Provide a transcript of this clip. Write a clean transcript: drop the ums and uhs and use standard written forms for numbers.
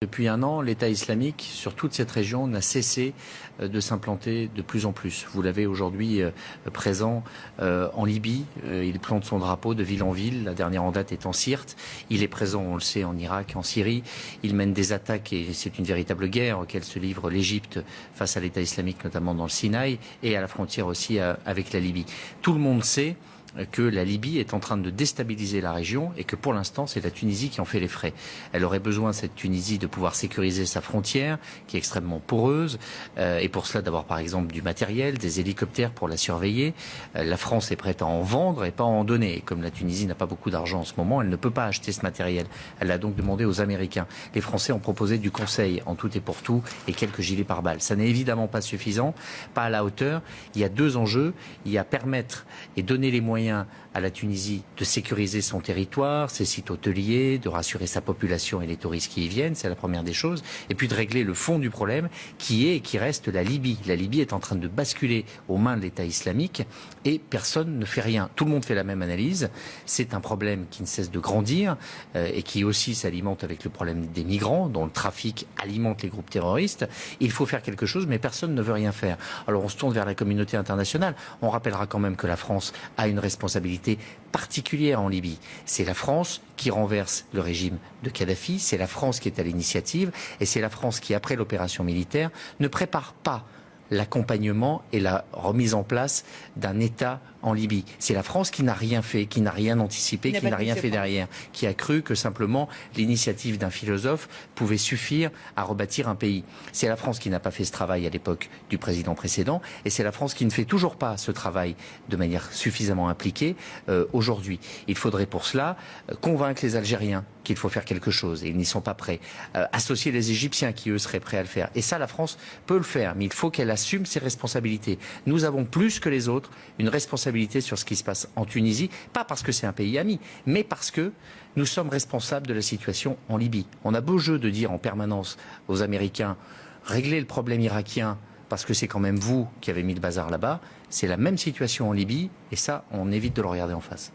Depuis un an, l'État islamique, sur toute cette région, n'a cessé de s'implanter de plus en plus. Vous l'avez aujourd'hui présent en Libye. Il plante son drapeau de ville en ville. La dernière en date est en Sirte. Il est présent, on le sait, en Irak, en Syrie. Il mène des attaques et c'est une véritable guerre auquel se livre l'Égypte face à l'État islamique, notamment dans le Sinaï et à la frontière aussi avec la Libye. Tout le monde sait que la Libye est en train de déstabiliser la région et que pour l'instant c'est la Tunisie qui en fait les frais. Elle aurait besoin, cette Tunisie, de pouvoir sécuriser sa frontière qui est extrêmement poreuse et pour cela d'avoir par exemple du matériel, des hélicoptères pour la surveiller. La France est prête à en vendre et pas à en donner. Et comme la Tunisie n'a pas beaucoup d'argent en ce moment, elle ne peut pas acheter ce matériel. Elle l'a donc demandé aux Américains. Les Français ont proposé du conseil en tout et pour tout et quelques gilets pare-balles. Ça n'est évidemment pas suffisant, pas à la hauteur. Il y a deux enjeux. Il y a permettre et donner les moyens à la Tunisie de sécuriser son territoire, ses sites hôteliers, de rassurer sa population et les touristes qui y viennent, c'est la première des choses, et puis de régler le fond du problème qui est et qui reste la Libye. La Libye est en train de basculer aux mains de l'État islamique et personne ne fait rien. Tout le monde fait la même analyse. C'est un problème qui ne cesse de grandir et qui aussi s'alimente avec le problème des migrants, dont le trafic alimente les groupes terroristes. Il faut faire quelque chose, mais personne ne veut rien faire. Alors on se tourne vers la communauté internationale. On rappellera quand même que la France a une responsabilité particulière en Libye. C'est la France qui renverse le régime de Kadhafi, c'est la France qui est à l'initiative et c'est la France qui, après l'opération militaire, ne prépare pas l'accompagnement et la remise en place d'un État en Libye. C'est la France qui n'a rien fait, qui n'a rien anticipé, qui n'a rien fait derrière, qui a cru que simplement l'initiative d'un philosophe pouvait suffire à rebâtir un pays. C'est la France qui n'a pas fait ce travail à l'époque du président précédent et c'est la France qui ne fait toujours pas ce travail de manière suffisamment impliquée aujourd'hui. Il faudrait pour cela convaincre les Algériens qu'il faut faire quelque chose et ils n'y sont pas prêts. Associer les Égyptiens qui eux seraient prêts à le faire. Et ça, la France peut le faire, mais il faut qu'elle assume ses responsabilités. Nous avons plus que les autres une responsabilité sur ce qui se passe en Tunisie, pas parce que c'est un pays ami, mais parce que nous sommes responsables de la situation en Libye. On a beau jeu de dire en permanence aux Américains, réglez le problème irakien parce que c'est quand même vous qui avez mis le bazar là-bas. C'est la même situation en Libye et ça, on évite de le regarder en face.